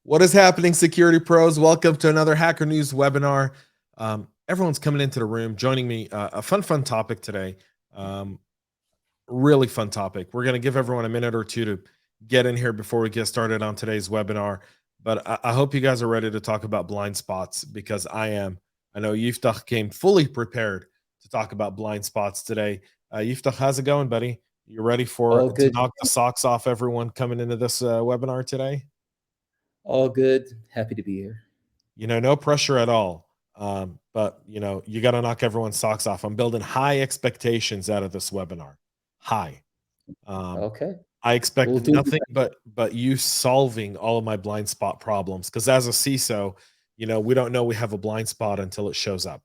What is happening, security pros? Welcome to another Hacker News webinar. Everyone's coming into the room, joining me. A fun topic today. Um, really fun topic. We're going to give everyone a minute or two to get in here before we get started on today's webinar. But I hope you guys are ready to talk about blind spots because I am. I know Yiftach came fully prepared to talk about blind spots today. Yiftach, how's it going, buddy? You ready for All to good. knock the socks off everyone coming into this webinar today? All good. Happy to be here. No pressure at all. But you got to knock everyone's socks off. I'm building high expectations out of this webinar. High. Um, Okay. I expect We'll do nothing but you solving all of my blind spot problems. Because as a CISO, we don't know we have a blind spot until it shows up.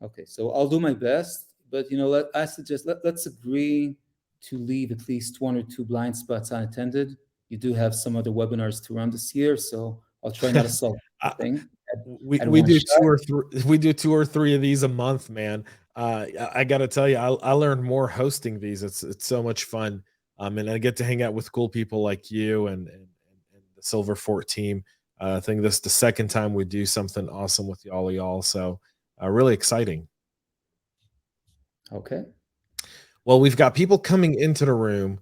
okay. So I'll do my best, but I suggest let's agree to leave at least one or two blind spots unattended. You do have some other webinars to run this year, so I'll try not to solve I, everything we at we one do shot. two or three. We do two or three of these a month, man. I got to tell you, I learned more hosting these. It's so much fun. And I get to hang out with cool people like you and the Silverfort team. I think this is the second time we do something awesome with y'all. So really exciting. Okay. Well, we've got people coming into the room,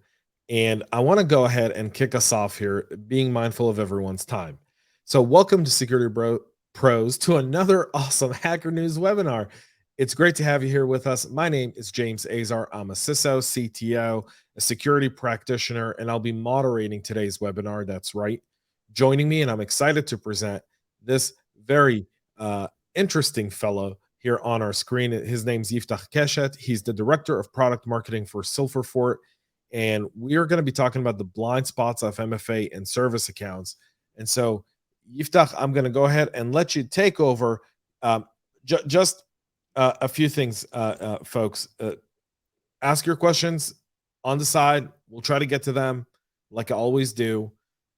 and I want to go ahead and kick us off here, being mindful of everyone's time. So, welcome to Pros to another awesome Hacker News webinar. It's great to have you here with us. My name is James Azar. I'm a CISO, CTO, a security practitioner, and I'll be moderating today's webinar. That's right. Joining me, and I'm excited to present this very interesting fellow here on our screen. His name's Yiftach Keshet. He's the director of product marketing for Silverfort. And we are going to be talking about the blind spots of MFA and service accounts. And so, Yiftach, I'm going to go ahead and let you take over. Just a few things, folks. Ask your questions on the side. We'll try to get to them like I always do.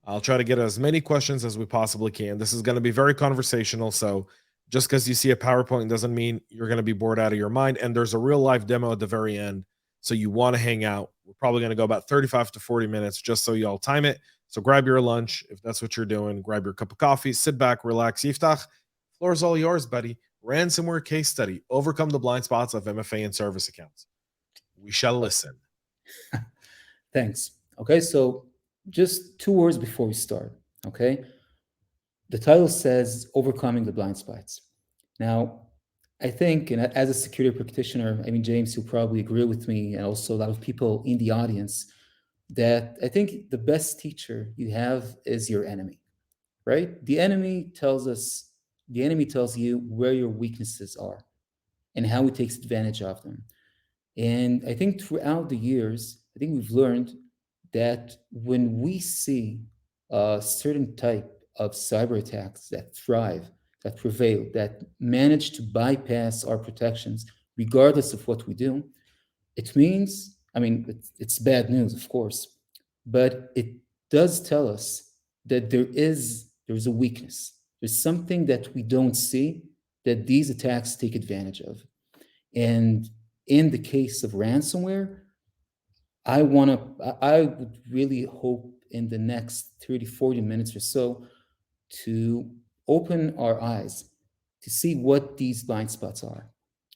I'll try to get as many questions as we possibly can. This is going to be very conversational. So just because you see a PowerPoint doesn't mean you're going to be bored out of your mind. And there's a real live demo at the very end. So you want to hang out. We're probably going to go about 35 to 40 minutes just so y'all time it. So grab your lunch if that's what you're doing. Grab your cup of coffee, sit back, relax. Yiftach, floor is all yours, buddy. Ransomware case study. Overcome the blind spots of MFA and service accounts. We shall listen. Thanks. Okay. So just two words before we start. Okay. The title says overcoming the blind spots. Now, I think, and as a security practitioner, I mean, James, you'll probably agree with me, and also a lot of people in the audience, that I think the best teacher you have is your enemy, right? The enemy tells you where your weaknesses are and how it takes advantage of them. And I think throughout the years, I think we've learned that when we see a certain type of cyber attacks that thrive, that prevail, that manage to bypass our protections, regardless of what we do, it means, I mean, it's bad news, of course, but it does tell us that there's a weakness. There's something that we don't see that these attacks take advantage of. And in the case of ransomware, I would really hope in the next 30, 40 minutes or so to open our eyes to see what these blind spots are.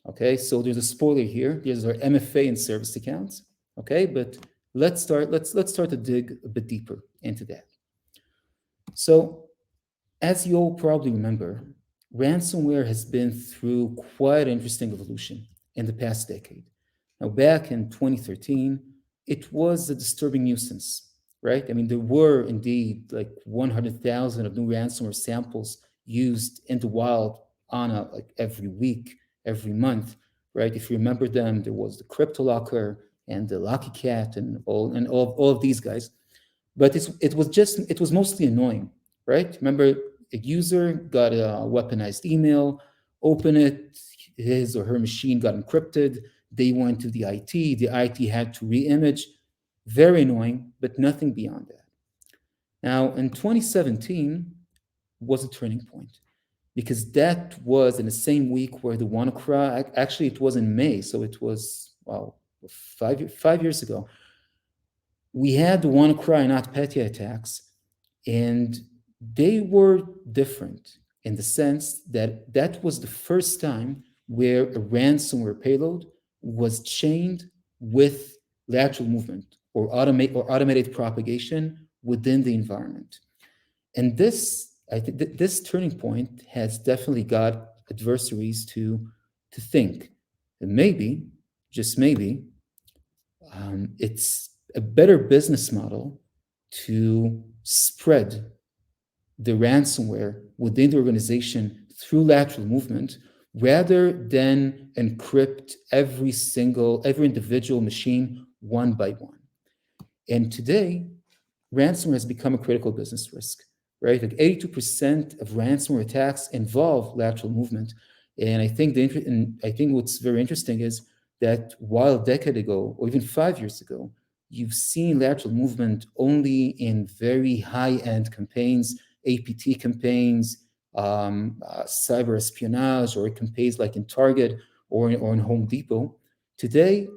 Okay, so there's a spoiler here. There's our MFA and service accounts. Okay, but let's start to dig a bit deeper into that. So as you all probably remember, ransomware has been through quite an interesting evolution in the past decade. Now, back in 2013, it was a disturbing nuisance, right? I mean, there were indeed like 100,000 of new ransomware samples used in the wild on a like every week, every month, right? If you remember them, there was the CryptoLocker and the Lucky Cat and all of these guys. But it was mostly annoying, right? Remember, a user got a weaponized email, open it, his or her machine got encrypted. They went to the IT. The IT had to re-image. Very annoying, but nothing beyond that. Now, in 2017 was a turning point because that was in the same week where the WannaCry, actually it was in May, so it was, wow, 5 years ago. We had the WannaCry NotPetya attacks, And they were different in the sense that that was the first time where a ransomware payload was chained with lateral movement or automated propagation within the environment. And this, I think, this turning point has definitely got adversaries to think that maybe, just maybe, it's a better business model to spread the ransomware within the organization through lateral movement rather than encrypt every individual machine one by one. And today, ransomware has become a critical business risk, right? Like 82% of ransomware attacks involve lateral movement. And I think what's very interesting is that while a decade ago, or even 5 years ago, you've seen lateral movement only in very high-end campaigns, APT campaigns, cyber espionage, or campaigns like in Target or in Home Depot. Today,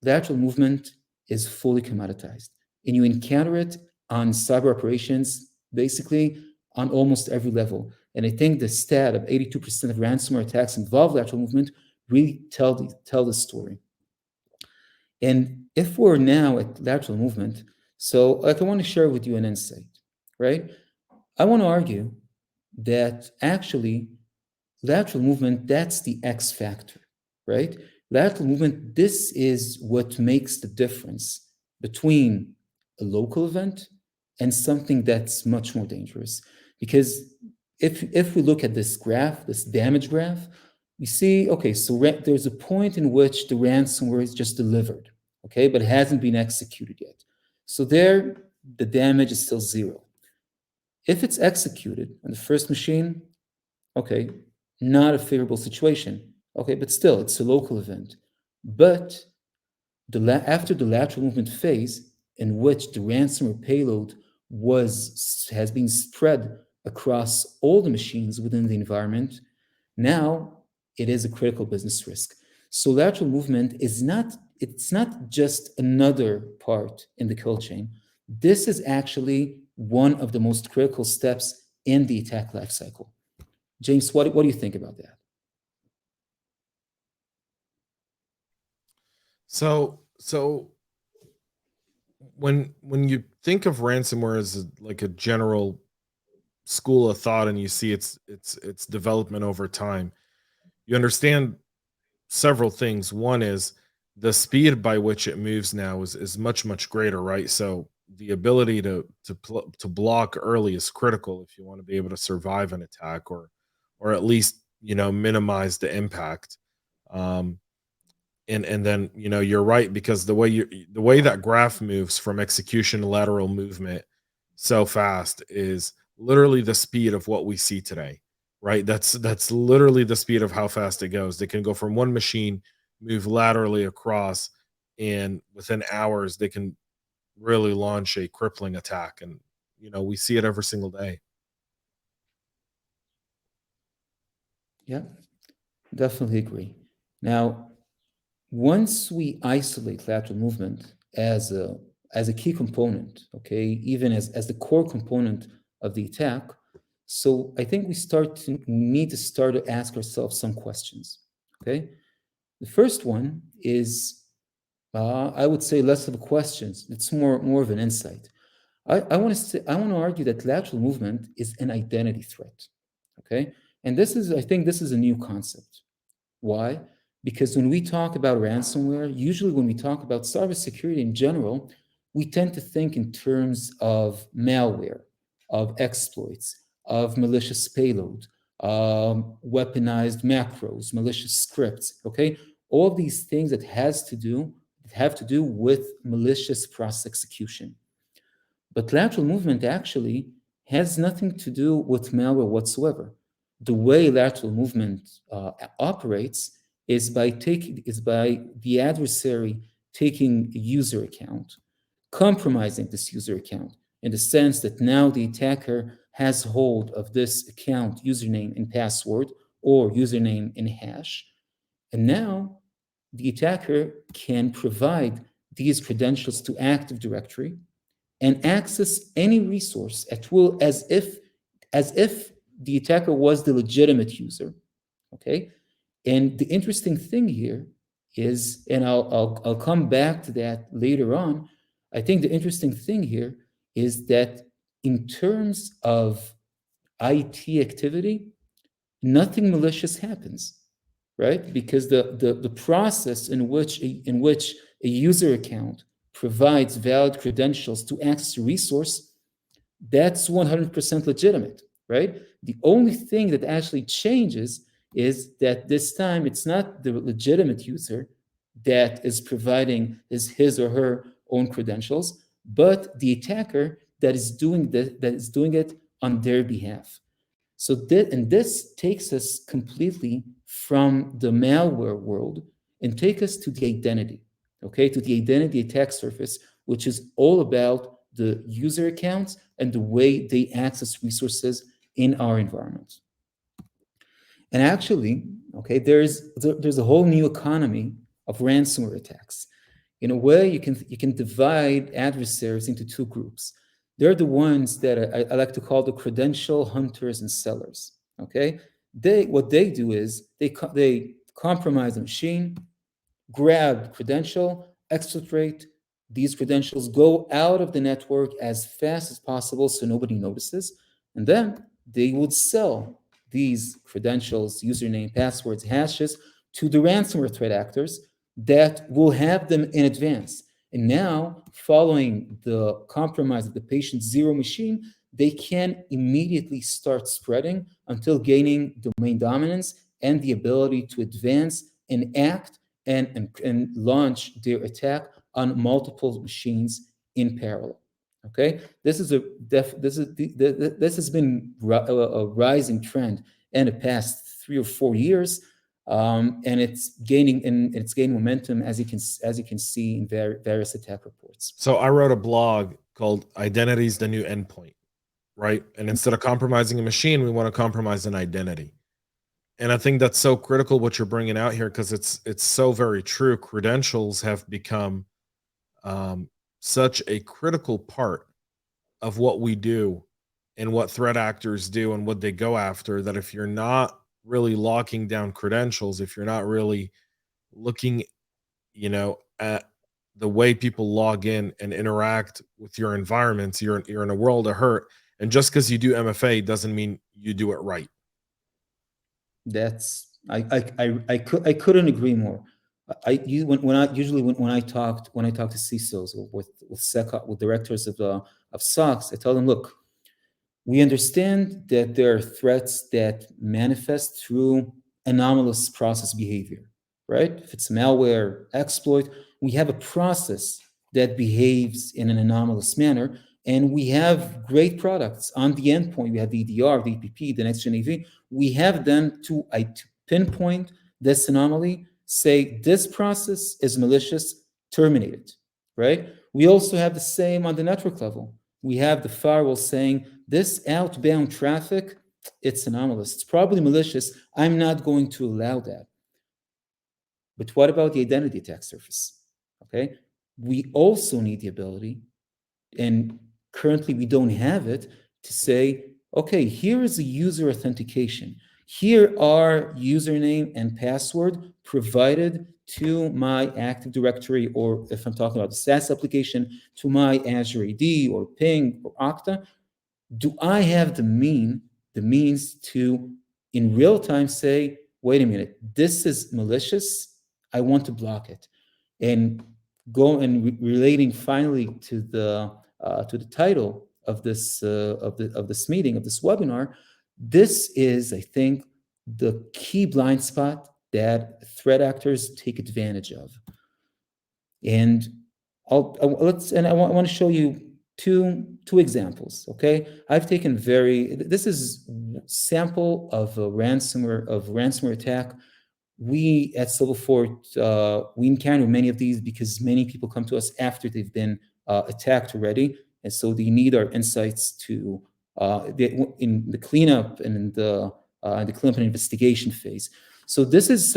lateral movement is fully commoditized, and you encounter it on cyber operations, basically on almost every level. And I think the stat of 82% of ransomware attacks involve lateral movement really tell the story. And if we're now at lateral movement, so like I want to share with you an insight, right? I want to argue that actually lateral movement, that's the X factor, right? Lateral movement, this is what makes the difference between a local event and something that's much more dangerous. Because if we look at this graph, this damage graph, we see, okay, so there's a point in which the ransomware is just delivered, okay, but it hasn't been executed yet. So there, the damage is still zero. If it's executed on the first machine, okay, not a favorable situation. Okay, but still, it's a local event. But after the lateral movement phase, in which the ransomware payload has been spread across all the machines within the environment, now it is a critical business risk. So lateral movement it's not just another part in the kill chain. This is actually one of the most critical steps in the attack lifecycle. James, what do you think about that? So when you think of ransomware as like a general school of thought, and you see its development over time, you understand several things. One is the speed by which it moves now is much greater, right? So the ability to block early is critical if you want to be able to survive an attack, or at least minimize the impact. Um, and then you're right, because the way that graph moves from execution to lateral movement so fast is literally the speed of what we see today, right? That's literally the speed of how fast it goes. They can go from one machine, move laterally across, and within hours they can really launch a crippling attack. And we see it every single day. Yeah, definitely agree. Now, once we isolate lateral movement as a key component, okay, even as the core component of the attack, so I think we need to start to ask ourselves some questions. Okay, the first one is I would say less of a question. It's more of an insight. I want to argue that lateral movement is an identity threat. Okay, and I think this is a new concept. Why? Because when we talk about ransomware, usually when we talk about cybersecurity in general, we tend to think in terms of malware, of exploits, of malicious payload, weaponized macros, malicious scripts. Okay, all of these things that have to do with malicious process execution. But lateral movement actually has nothing to do with malware whatsoever. The way lateral movement operates is by the adversary taking a user account, compromising this user account in the sense that now the attacker has hold of this account username and password, or username and hash, and now the attacker can provide these credentials to Active Directory, and access any resource at will as if the attacker was the legitimate user. Okay, and the interesting thing here is, and I'll come back to that later on. I think the interesting thing here is that in terms of IT activity, nothing malicious happens, right? Because the process in which a user account provides valid credentials to access a resource, that's 100% legitimate, right? The only thing that actually changes is that this time it's not the legitimate user that is providing his or her own credentials, but the attacker that is doing it on their behalf. So this takes us completely from the malware world and take us to the identity, okay, to the identity attack surface, which is all about the user accounts and the way they access resources in our environment. And actually, okay, there's a whole new economy of ransomware attacks. In a way, you can divide adversaries into two groups. They're the ones that I like to call the credential hunters and sellers. Okay, what they do is they compromise the machine, grab credential, exfiltrate these credentials, go out of the network as fast as possible so nobody notices, and then they would sell these credentials, username, passwords, hashes to the ransomware threat actors that will have them in advance. And now, following the compromise of the patient zero machine, they can immediately start spreading until gaining domain dominance and the ability to advance and act and launch their attack on multiple machines in parallel. Okay, this has been a rising trend in the past 3 or 4 years, and it's gaining momentum as you can see in various attack reports. So I wrote a blog called "Identity's the New Endpoint," right? And instead of compromising a machine, we want to compromise an identity. And I think that's so critical what you're bringing out here, because it's so very true. Credentials have become such a critical part of what we do and what threat actors do and what they go after, that if you're not really locking down credentials, if you're not really looking, at the way people log in and interact with your environments, you're in a world of hurt. And just because you do MFA doesn't mean you do it right. That's I couldn't agree more. When I usually when I talk to CISOs or with directors of SOCs, I tell them, look, we understand that there are threats that manifest through anomalous process behavior, right? If it's malware, exploit, we have a process that behaves in an anomalous manner, and we have great products on the endpoint. We have the EDR, the EPP, the next gen AV. We have them to pinpoint this anomaly, say this process is malicious, terminate it, right? We also have the same on the network level. We have the firewall saying this outbound traffic, it's anomalous. It's probably malicious. I'm not going to allow that. But what about the identity attack surface? Okay. We also need the ability, and currently we don't have it, to say, okay, here is a user authentication. Here are username and password provided to my Active Directory, or if I'm talking about the SaaS application, to my Azure AD or Ping or Okta. Do I have the means to, in real time, say, wait a minute, this is malicious, I want to block it? And go and relating finally to the title of this of this meeting, of this webinar, this is, I think, the key blind spot that threat actors take advantage of. And I want to show you two examples. Okay, I've taken this is sample of a ransomware attack. We at Silverfort, we encounter many of these because many people come to us after they've been attacked already, and so they need our insights to in the cleanup and in the cleanup and investigation phase. So this is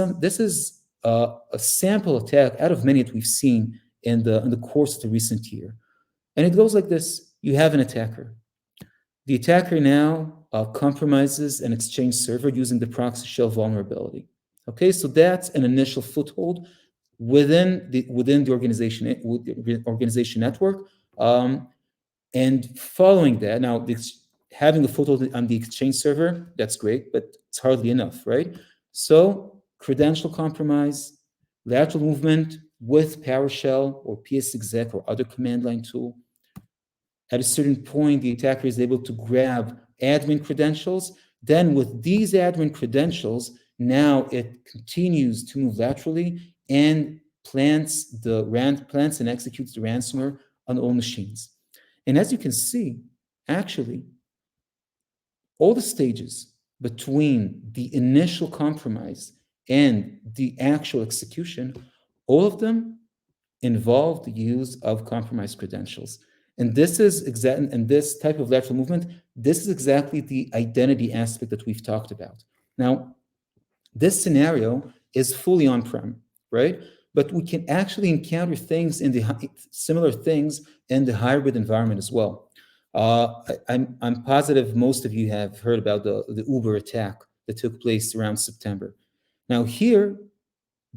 a sample attack out of many that we've seen in the course of the recent year. And it goes like this. You have an attacker. The attacker now compromises an Exchange server using the proxy shell vulnerability. Okay, so that's an initial foothold within the organization network. And following that, now having a foothold on the Exchange server, that's great, but it's hardly enough, right? So credential compromise, lateral movement with PowerShell or PSExec or other command line tool. At a certain point, the attacker is able to grab admin credentials. Then with these admin credentials, now it continues to move laterally and plants and executes the ransomware on all machines. And as you can see, actually, all the stages between the initial compromise and the actual execution, all of them involve the use of compromised credentials. And this type of lateral movement, this is exactly the identity aspect that we've talked about. Now, this scenario is fully on-prem, right? But we can actually encounter similar things in the hybrid environment as well. I'm positive most of you have heard about the Uber attack that took place around September. Now here,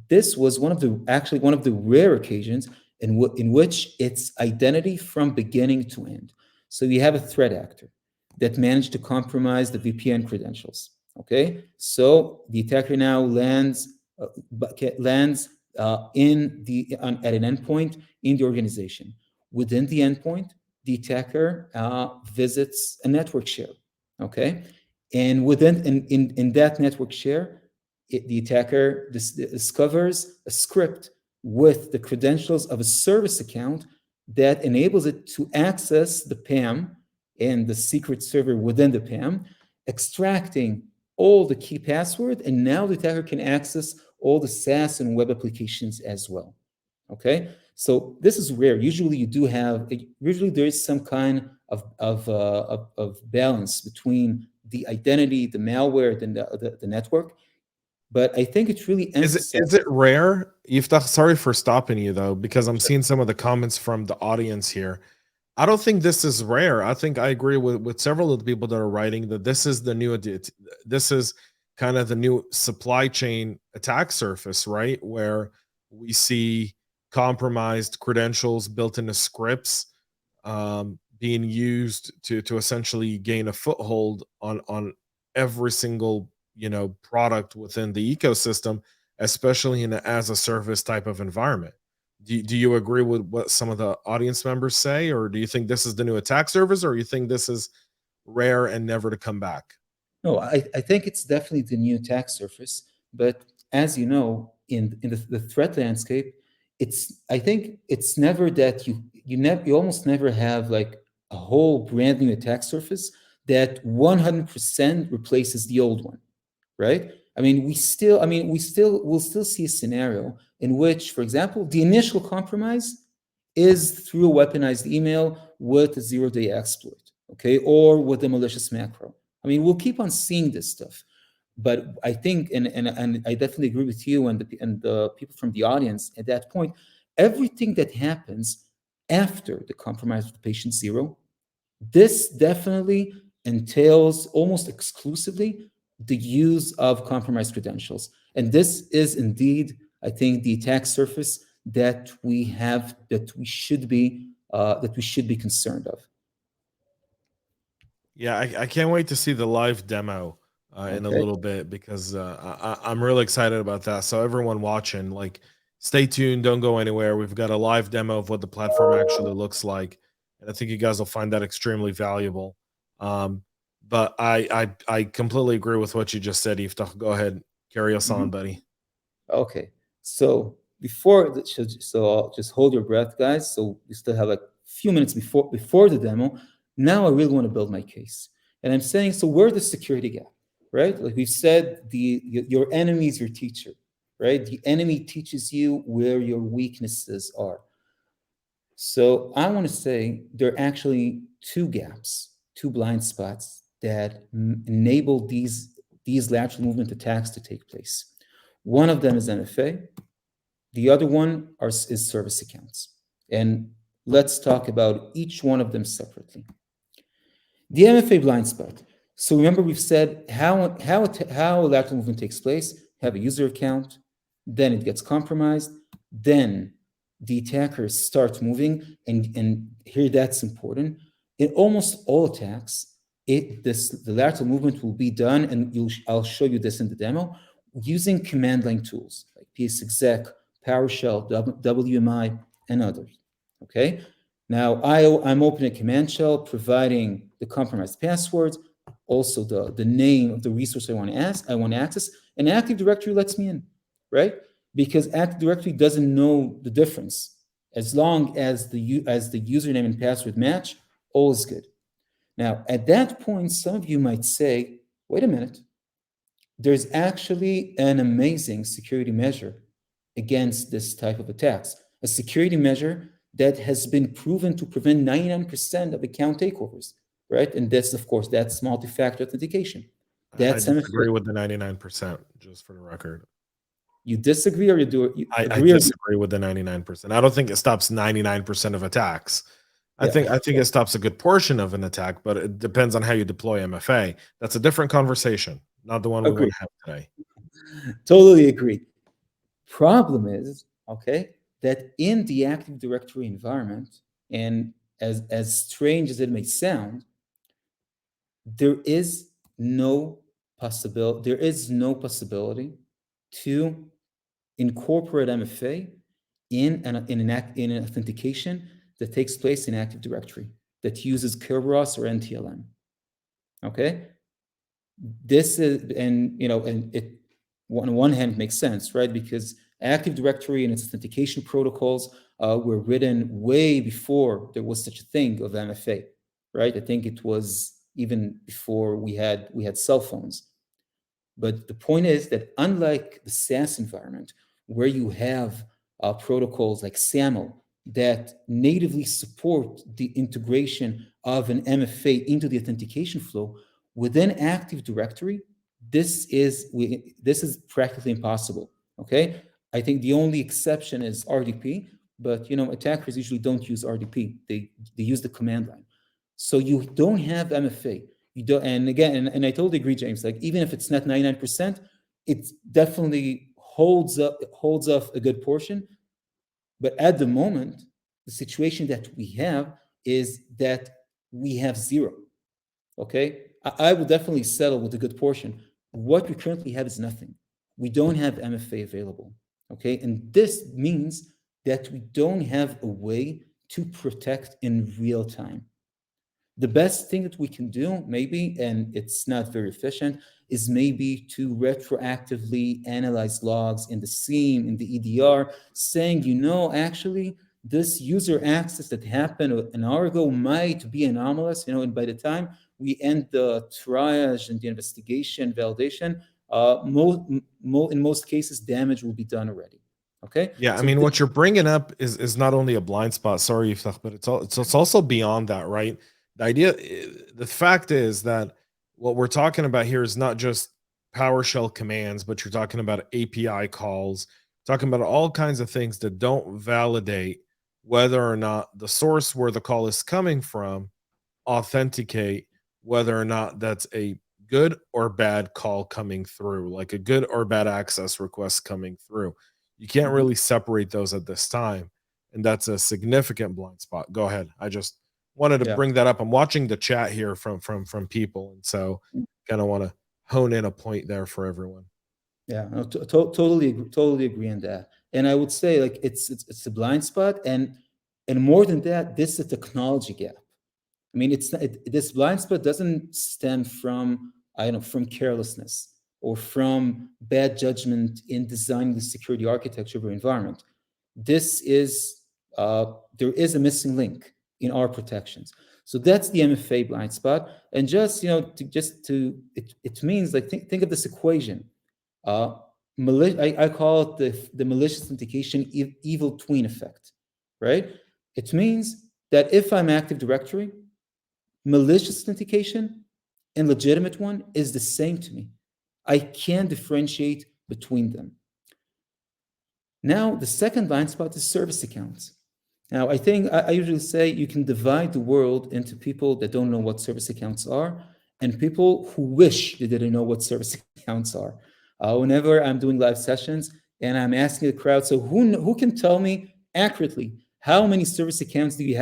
this was one of the rare occasions in which it's identity from beginning to end. So you have a threat actor that managed to compromise the VPN credentials. Okay, so the attacker now lands at an endpoint in the organization. Within the endpoint, the attacker visits a network share. Okay, and in that network share, the attacker discovers a script with the credentials of a service account that enables it to access the PAM and the secret server within the PAM, extracting all the key password, and now the attacker can access all the SaaS and web applications as well. Okay, so this is rare. Usually there is some kind of balance between the identity, the malware, and the network. But I think it really Is it rare? Yiftach, sorry for stopping you though, because I'm seeing some of the comments from the audience here. I don't think this is rare. I think I agree with several of the people that are writing that this is kind of the new supply chain attack surface, right? Where we see compromised credentials built into scripts being used to essentially gain a foothold on every single product within the ecosystem, especially in an as a service type of environment. Do you agree with what some of the audience members say, or do you think this is the new attack surface, or you think this is rare and never to come back? No, I think it's definitely the new attack surface. But as you know, in the threat landscape, I think it's never that you almost never have like a whole brand new attack surface that 100% replaces the old one, right? We'll still see a scenario in which, for example, the initial compromise is through a weaponized email with a zero-day exploit, okay, or with a malicious macro. We'll keep on seeing this stuff, but I think, and I definitely agree with you and the people from the audience at that point, everything that happens after the compromise of the patient zero, this definitely entails almost exclusively the use of compromised credentials. And this is indeed, I think, the attack surface that we should be concerned of. Yeah, I can't wait to see the live demo in a Okay. little bit because I'm really excited about that. So everyone watching, like, stay tuned, don't go anywhere. We've got a live demo of what the platform actually looks like, and I think you guys will find that extremely valuable. Um, but I completely agree with what you just said, Yiftach. Go ahead, carry us on, Mhm. buddy. Okay. So just hold your breath, guys. So we still have like a few minutes before the demo. Now I really want to build my case, and I'm saying, so where's the security gap, right? Like we've said, your enemy is your teacher, right? The enemy teaches you where your weaknesses are. So I want to say there are actually two gaps, two blind spots that enable these lateral movement attacks to take place. One of them is MFA. The other one is service accounts. And Let's talk about each one of them separately. The MFA blind spot. So remember, we've said how lateral movement takes place. Have a user account, then it gets compromised, then the attacker starts moving, and here that's important. In almost all attacks, the lateral movement will be done, and I'll show you this in the demo, using command line tools like psexec, PowerShell, WMI, and others. Okay. Now, I'm opening a command shell, providing the compromised passwords, also the name of the resource I want to access, and Active Directory lets me in, right? Because Active Directory doesn't know the difference. As long as the username and password match, all is good. Now, at that point, some of you might say, wait a minute, there's actually an amazing security measure against this type of attacks, a security measure that has been proven to prevent 99% of account takeovers, right? And that's, of course, that's multi-factor authentication. I That's disagree MFA. with the 99%, just for the record. You disagree or you I agree? disagree with the 99%. I don't think it stops 99% of attacks. I Yeah, think it stops a good portion of an attack, but it depends on how you deploy MFA. That's a different conversation, not the one we want agree. to have today. Totally agree. Problem is, okay, that in the Active Directory environment, and as strange as it may sound, there is no possibility to incorporate MFA in an authentication that takes place in Active Directory that uses Kerberos or NTLM. Okay, this is, and it on one hand makes sense, right? Because Active Directory and its authentication protocols were written way before there was such a thing of MFA, right? I think it was even before we had cell phones. But the point is that unlike the SaaS environment, where you have protocols like SAML that natively support the integration of an MFA into the authentication flow, within Active Directory, this is practically impossible. Okay, I think the only exception is RDP, but attackers usually don't use RDP; they use the command line. So you don't have MFA. You don't, and again, and I totally agree, James. Like, even if it's not 99%, it definitely holds off a good portion. But at the moment, the situation that we have is that we have zero. Okay, I would definitely settle with a good portion. What we currently have is nothing. We don't have MFA available. Okay, and this means that we don't have a way to protect in real time. The best thing that we can do, maybe, and it's not very efficient, is maybe to retroactively analyze logs in the SIEM, in the EDR, saying, actually, this user access that happened an hour ago might be anomalous, and by the time we end the triage and the investigation, validation, in most cases, damage will be done already. Okay, Yeah, I so mean, what you're bringing up is not only a blind spot. Sorry, Yiftach, but it's also beyond that, right? The fact is that what we're talking about here is not just PowerShell commands, but you're talking about API calls, talking about all kinds of things that don't validate whether or not the source where the call is coming from authenticate whether or not that's a good or bad call coming through, like a good or bad access request coming through. You can't Mhm. really separate those at this time. And that's a significant blind spot. Go ahead. I just wanted to Yeah. bring that up. I'm watching the chat here from people. And so kind of want to hone in a point there for everyone. Yeah, no, totally agree on that. And I would say, like, it's a blind spot, and more than that, this is a technology gap. I mean, it's not, this blind spot doesn't stem from, I don't know, from carelessness or from bad judgment in designing the security architecture of your environment. This is there is a missing link in our protections. So that's the MFA blind spot. And just it means, like, think of this equation. Uh, I call it the malicious authentication evil twin effect, right? It means that if I'm Active Directory, malicious authentication and legitimate one is the same to me. I can't differentiate between them. Now, the second blind spot is service accounts. Now, I think I usually say you can divide the world into people that don't know what service accounts are and people who wish they didn't know what service accounts are. Whenever I'm doing live sessions and I'm asking the crowd, so who can tell me accurately how many service accounts do you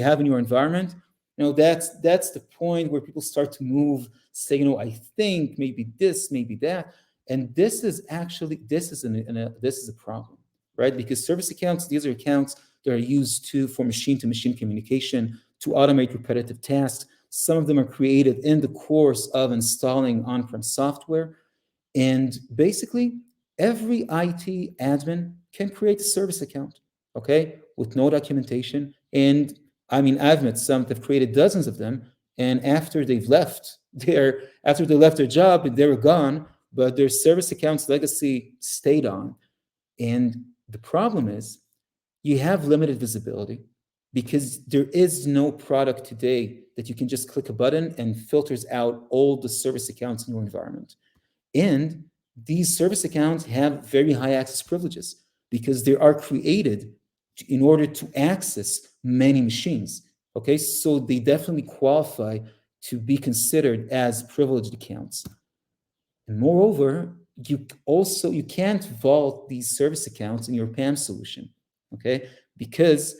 have in your environment? That's the point where people start to move, say, I think maybe this, maybe that, and this is actually this is a problem, right? Because service accounts, these are accounts that are used for machine-to-machine communication, to automate repetitive tasks. Some of them are created in the course of installing on-prem software. And basically, every IT admin can create a service account, okay, with no documentation. And I mean, I've met some that have created dozens of them, and after they left their job, they were gone, but their service account's legacy stayed on. And the problem is you have limited visibility because there is no product today that you can just click a button and filters out all the service accounts in your environment. And these service accounts have very high access privileges because they are created in order to access many machines. Okay, so they definitely qualify to be considered as privileged accounts. And moreover, you can't vault these service accounts in your PAM solution, okay? Because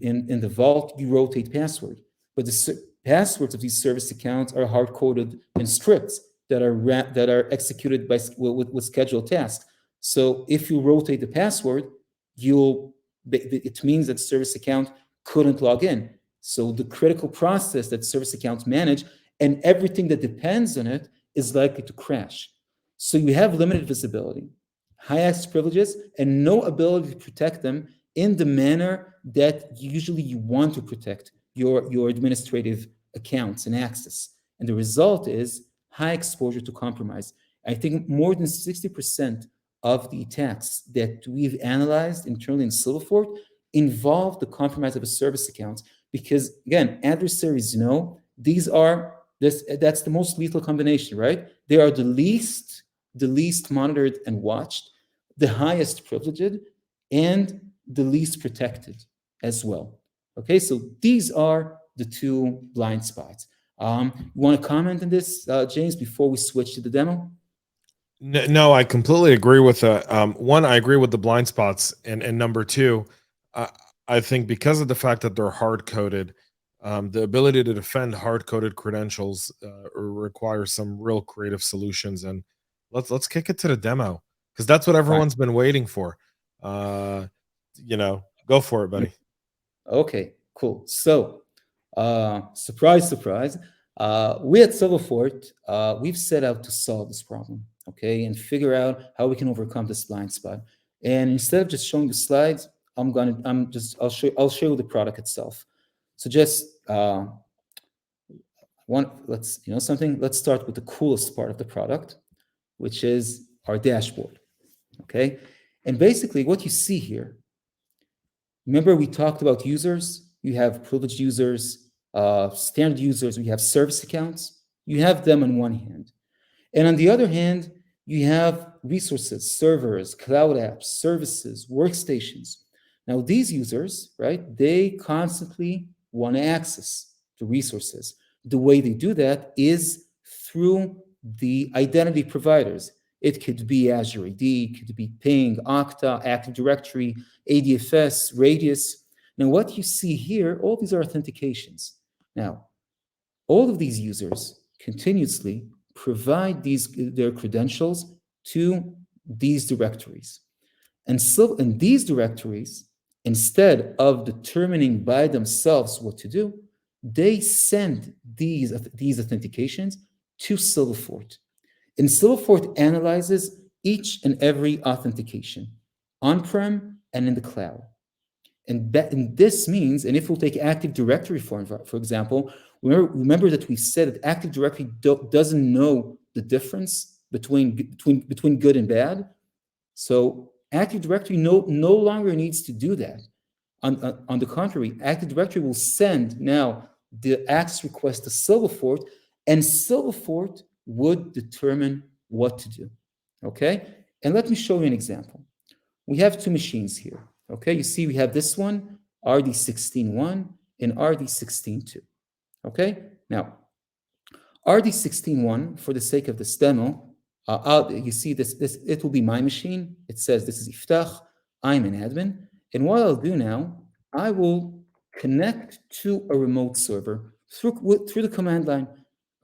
in the vault you rotate password, but the passwords of these service accounts are hard coded in scripts that are executed with scheduled tasks. So if you rotate the password, it means that the service account couldn't log in. So the critical process that service accounts manage and everything that depends on it is likely to crash. So you have limited visibility, high access privileges, and no ability to protect them in the manner that usually you want to protect your administrative accounts and access. And the result is high exposure to compromise. I think more than 60% of the attacks that we've analyzed internally in Silverfort involve the compromise of a service account because, again, adversaries know that's the most lethal combination, right? They are the least monitored and watched, the highest privileged, and the least protected as well. Okay, so these are the two blind spots. You want to comment on this, James, before we switch to the demo? No, I completely agree with that. One, I agree with the blind spots, and number two, uh, I think because of the fact that they're hard coded, the ability to defend hard coded credentials requires some real creative solutions. And let's kick it to the demo because that's what Fine. everyone's been waiting for. Go for it, buddy. Okay, cool. So, surprise, surprise, we at Silverfort, we've set out to solve this problem, okay, and figure out how we can overcome this blind spot. And instead of just showing the slides, I'll show you the product itself. So just let's start with the coolest part of the product, which is our dashboard, okay? And basically, what you see here. Remember, we talked about users. You have privileged users, standard users. We have service accounts. You have them on one hand. And on the other hand, you have resources, servers, cloud apps, services, workstations. Now, these users, right, they constantly want to access the resources. The way they do that is through the identity providers. It could be Azure AD, it could be Ping, Okta, Active Directory, ADFS, Radius. Now, what you see here, all these are authentications. Now, all of these users continuously provide their credentials to these directories. And so in these directories, instead of determining by themselves what to do, they send these authentications to Silverfort. And Silverfort analyzes each and every authentication on-prem and in the cloud. And this means, and if we'll take Active Directory for example, remember that we said that Active Directory doesn't know the difference between good and bad. So Active Directory no longer needs to do that. On the contrary, Active Directory will send now the access request to Silverfort, and Silverfort would determine what to do. Okay? And let me show you an example. We have two machines here. Okay, you see we have this one RD16.1 and RD16.2. Okay? Now, RD16.1, for the sake of this demo, you see this, it will be my machine. It says this is Yiftach, I'm an admin. And what I'll do now, I will connect to a remote server through the command line.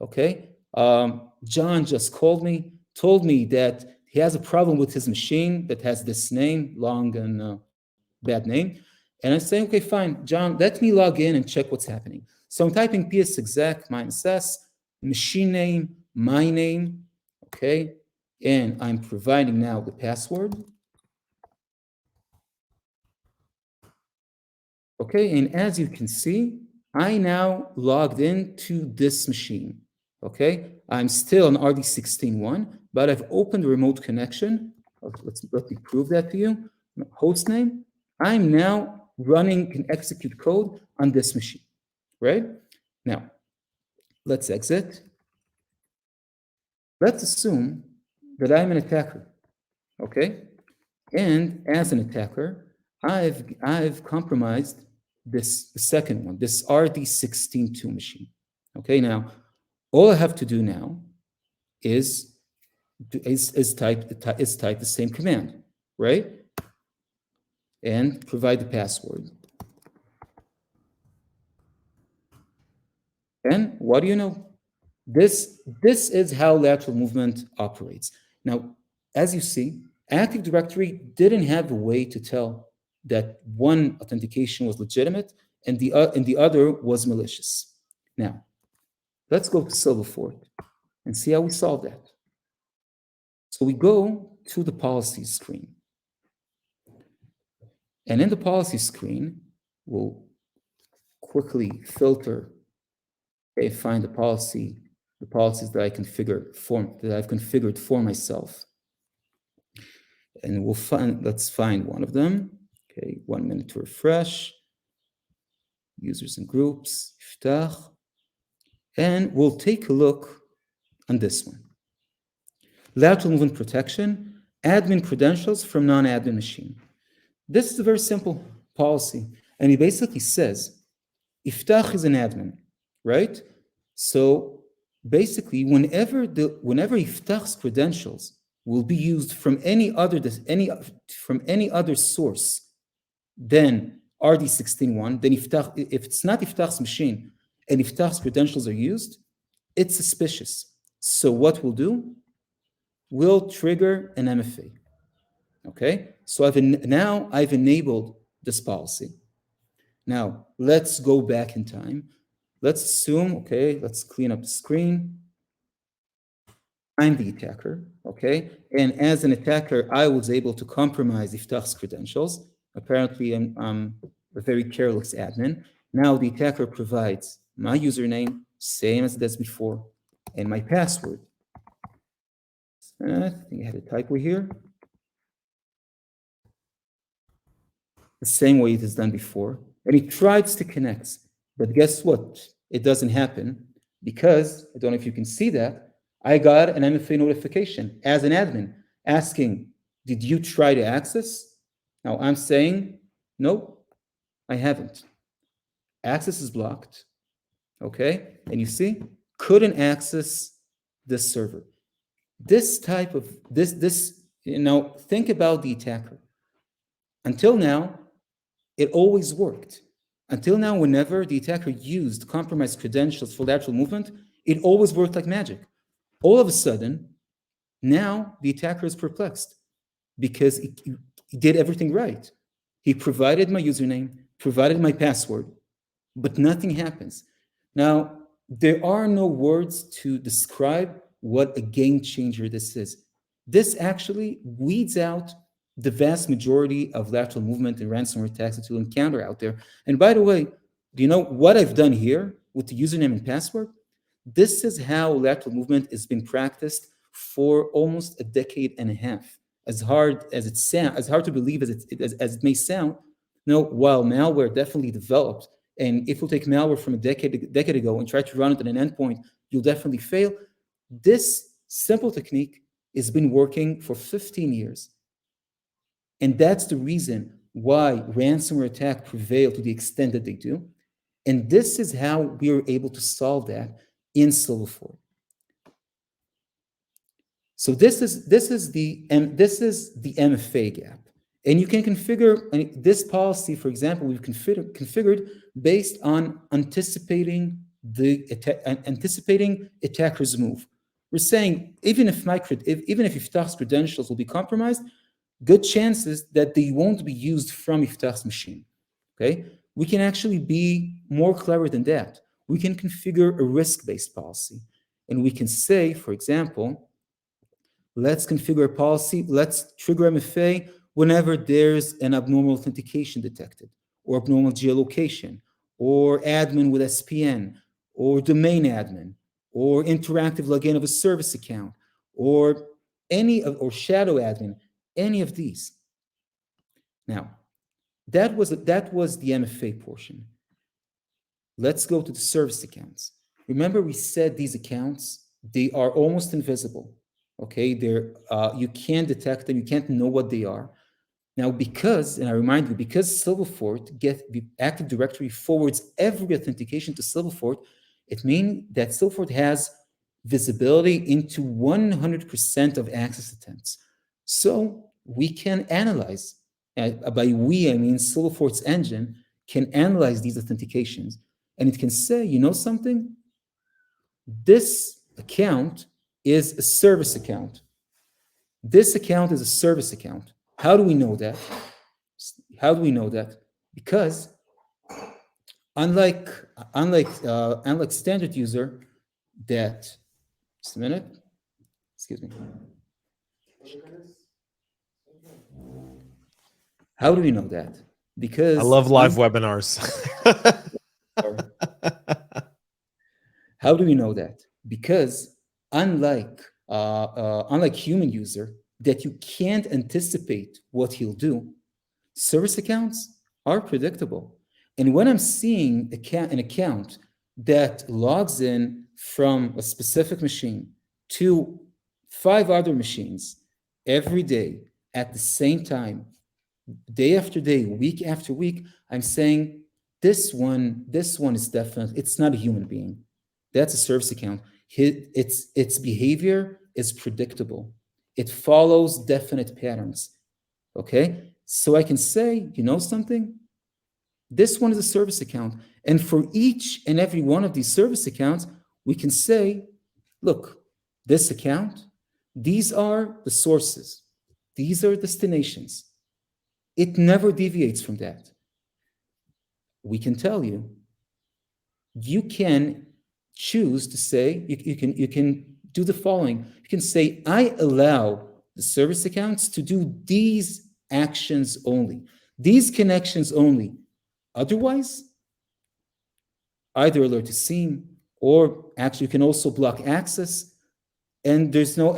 Okay? John just called me, told me that he has a problem with his machine that has this name, long and bad name. And I say, okay, fine, John, let me log in and check what's happening. So I'm typing psexec -s, machine name, my name, okay? And I'm providing now the password. Okay, and as you can see, I now logged into this machine, okay? I'm still on RD16.1, but I've opened a remote connection. Let me prove that to you. Host name, I'm now running, can execute code on this machine, right? Now, let's exit. Let's assume that I'm an attacker, okay? And as an attacker, I've compromised this second one, this RD16.2 machine. Okay, now all I have to do now is type the same command, right? And provide the password. And what do you know? This is how lateral movement operates. Now, as you see, Active Directory didn't have a way to tell that one authentication was legitimate and the other was malicious. Now, let's go to Silverfort and see how we solve that. So we go to the policies screen. And in the policy screen, we'll quickly filter, find the policies that I've configured for myself. And let's find one of them. Okay, 1 minute to refresh. Users and groups, Yiftach. And we'll take a look on this one. Lateral movement protection, admin credentials from non-admin machine. This is a very simple policy. And it basically says, Yiftach is an admin, right? So basically, whenever Yiftach's credentials will be used from any other source than RD16.1, then if it's not Yiftach's machine and Yiftach's credentials are used, it's suspicious. So what we'll do? We'll trigger an MFA. Okay, so I've enabled this policy. Now let's go back in time. Let's assume, okay, let's clean up the screen. I'm the attacker, okay? And as an attacker, I was able to compromise Yiftach's credentials. Apparently, I'm a very careless admin. Now the attacker provides my username, same as it does before, and my password. I think I had a typo here. The same way it is done before. And it tries to connect. But guess what? It doesn't happen because, I don't know if you can see that, I got an MFA notification as an admin asking, did you try to access? Now I'm saying, no, I haven't. Access is blocked, okay? And you see, couldn't access this server. This type of, think about the attacker. Until now, it always worked. Until now, whenever the attacker used compromised credentials for lateral movement, it always worked like magic. All of a sudden, now the attacker is perplexed because he did everything right. He provided my username, provided my password, but nothing happens. Now, there are no words to describe what a game changer this is. This actually weeds out the vast majority of lateral movement and ransomware attacks that you'll encounter out there. And by the way, do you know what I've done here with the username and password? This is how lateral movement has been practiced for almost a decade and a half. As hard to believe as it may sound, while malware definitely developed, and if you take malware from a decade ago and try to run it on an endpoint, you'll definitely fail. This simple technique has been working for 15 years. And that's the reason why ransomware attacks prevail to the extent that they do. And this is how we are able to solve that in Silverfort. So this is the MFA gap. And you can configure this policy, for example, we've configured based on anticipating attacker's move. We're saying even if Yiftach's credentials will be compromised, good chances that they won't be used from Yiftach's machine. Okay, we can actually be more clever than that. We can configure a risk-based policy, and we can say, for example, let's configure a policy. Let's trigger MFA whenever there's an abnormal authentication detected, or abnormal geolocation, or admin with SPN, or domain admin, or interactive login of a service account, or shadow admin, any of these. Now, that was the MFA portion. Let's go to the service accounts. Remember, we said these accounts, they are almost invisible. Okay, you can't detect them, you can't know what they are. Now, and I remind you, because Silverfort the Active Directory forwards every authentication to Silverfort, it means that Silverfort has visibility into 100% of access attempts. So we can analyze, by we, I mean Silverfort's engine can analyze these authentications, and it can say, you know something? This account is a service account. This account is a service account. How do we know that? Because unlike standard user, just a minute, excuse me. How do we know that? Because I love live webinars. How do we know that? Because unlike human user, that you can't anticipate what he'll do, service accounts are predictable. And when I'm seeing an account that logs in from a specific machine to 5 other machines every day at the same time, day after day, week after week, I'm saying this one is definitely, it's not a human being. That's a service account. Its behavior is predictable. It follows definite patterns. Okay? So I can say, you know something? This one is a service account. And for each and every one of these service accounts, we can say, look, this account, these are the sources. These are destinations. It never deviates from that. We can tell you, you can choose to say, you can do the following. You can say, I allow the service accounts to do these actions only, these connections only. Otherwise, either alert to SIEM, or actually you can also block access, and there's no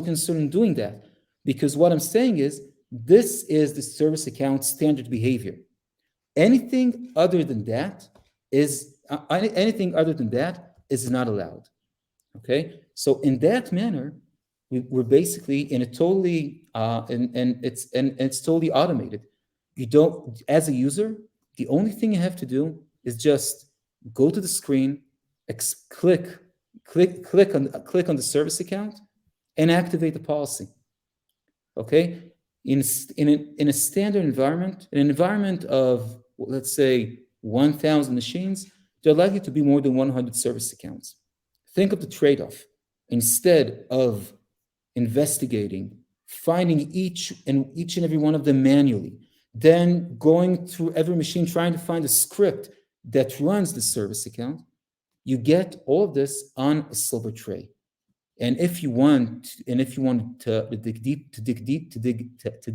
concern in doing that, because what I'm saying is this is the service account standard behavior. Anything other than that is not allowed. Okay, so in that manner, we're basically in a totally and it's totally automated. You don't, as a user, the only thing you have to do is just go to the screen, click on the service account, and activate the policy. Okay, in a standard environment, an environment of, let's say, 1,000 machines, there are likely to be more than 100 service accounts. Think of the trade-off. Instead of investigating, finding each and every one of them manually, then going through every machine trying to find a script that runs the service account, you get all of this on a silver tray. And if you want to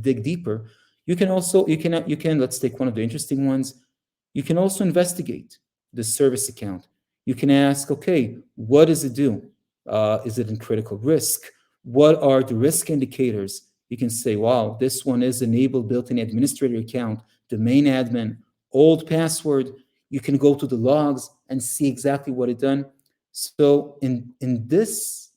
dig deeper, you can let's take one of the interesting ones. You can also investigate the service account. You can ask, okay, what does it do? Is it in critical risk? What are the risk indicators? You can say, wow, this one is enabled built-in administrator account, domain admin, old password. You can go to the logs and see exactly what it done. So in this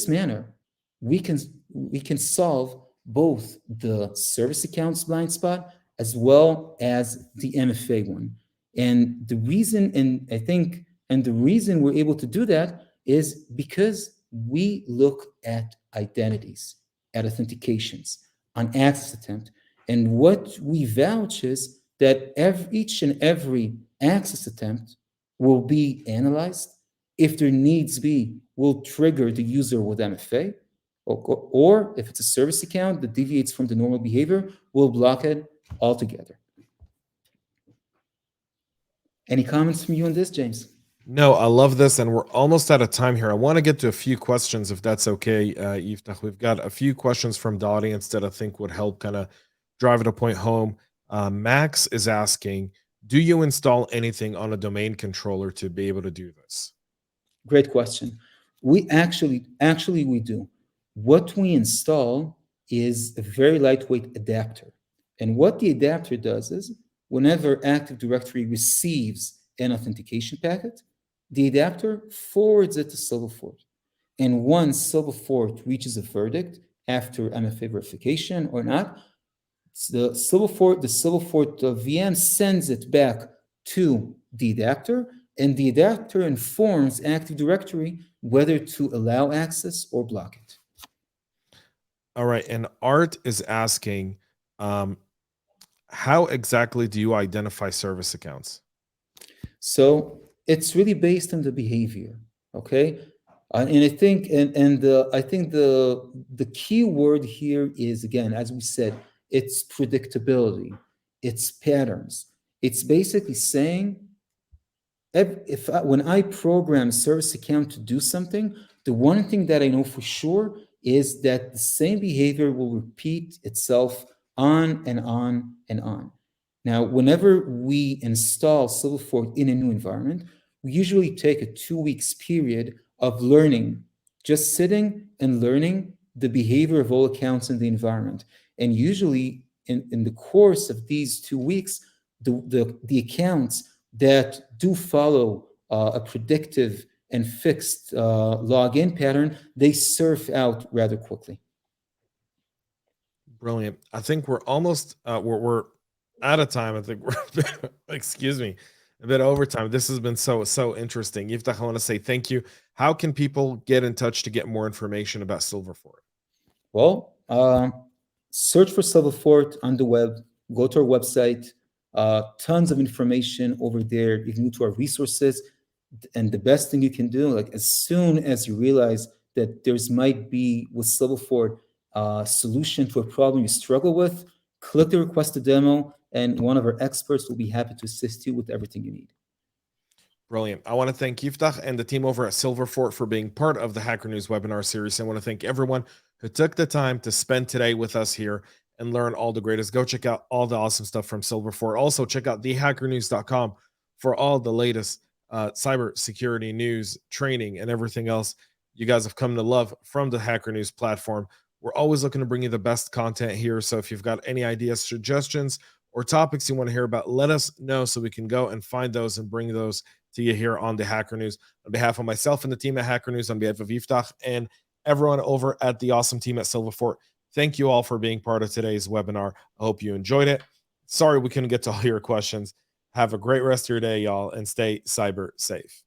manner, we can solve both the service accounts blind spot as well as the MFA one. And the reason, and the reason we're able to do that is because we look at identities, at authentications, on access attempt. And what we vouch is that each and every access attempt will be analyzed. If there needs be, will trigger the user with MFA, or if it's a service account that deviates from the normal behavior, we'll block it altogether. Any comments from you on this, James? No, I love this, and we're almost out of time here. I want to get to a few questions, if that's okay, Yiftach. We've got a few questions from the audience that I think would help kind of drive it a point home. Max is asking, do you install anything on a domain controller to be able to do this? Great question. We actually we do. What we install is a very lightweight adapter. And what the adapter does is whenever Active Directory receives an authentication packet, the adapter forwards it to Silverfort. And once Silverfort reaches a verdict after MFA verification or not, the Silverfort VM sends it back to the adapter, and the adapter informs Active Directory whether to allow access or block it. All right. And Art is asking, how exactly do you identify service accounts? So it's really based on the behavior, okay? And I think the key word here is, again, as we said, it's predictability, it's patterns. It's basically saying when I program a service account to do something, the one thing that I know for sure is that the same behavior will repeat itself on and on and on. Now, whenever we install Silverfort in a new environment, we usually take a 2 weeks period of learning, just sitting and learning the behavior of all accounts in the environment. And usually in the course of these 2 weeks, the accounts that do follow a predictive and fixed login pattern, they surf out rather quickly. Brilliant. I think we're almost we're out of time. I think we're excuse me, a bit over time. This has been so interesting. Yiftach, I want to say thank you. How can people get in touch to get more information about Silverfort? Well, search for Silverfort on the web, go to our website, tons of information over there. You can go to our resources. And the best thing you can do, like as soon as you realize that there's might be with Silverfort a solution to a problem you struggle with, click the request to demo, and one of our experts will be happy to assist you with everything you need. Brilliant. I want to thank Yiftach and the team over at Silverfort for being part of the Hacker News webinar series. I want to thank everyone who took the time to spend today with us here and learn all the greatest. Go check out all the awesome stuff from Silverfort. Also, check out thehackernews.com for all the latest cybersecurity news, training, and everything else you guys have come to love from the Hacker News platform. We're always looking to bring you the best content here. So if you've got any ideas, suggestions, or topics you want to hear about, let us know so we can go and find those and bring those to you here on the Hacker News. On behalf of myself and the team at Hacker News, on behalf of Yiftach and everyone over at the awesome team at Silverfort, thank you all for being part of today's webinar. I hope you enjoyed it. Sorry we couldn't get to all your questions. Have a great rest of your day, y'all, and stay cyber safe.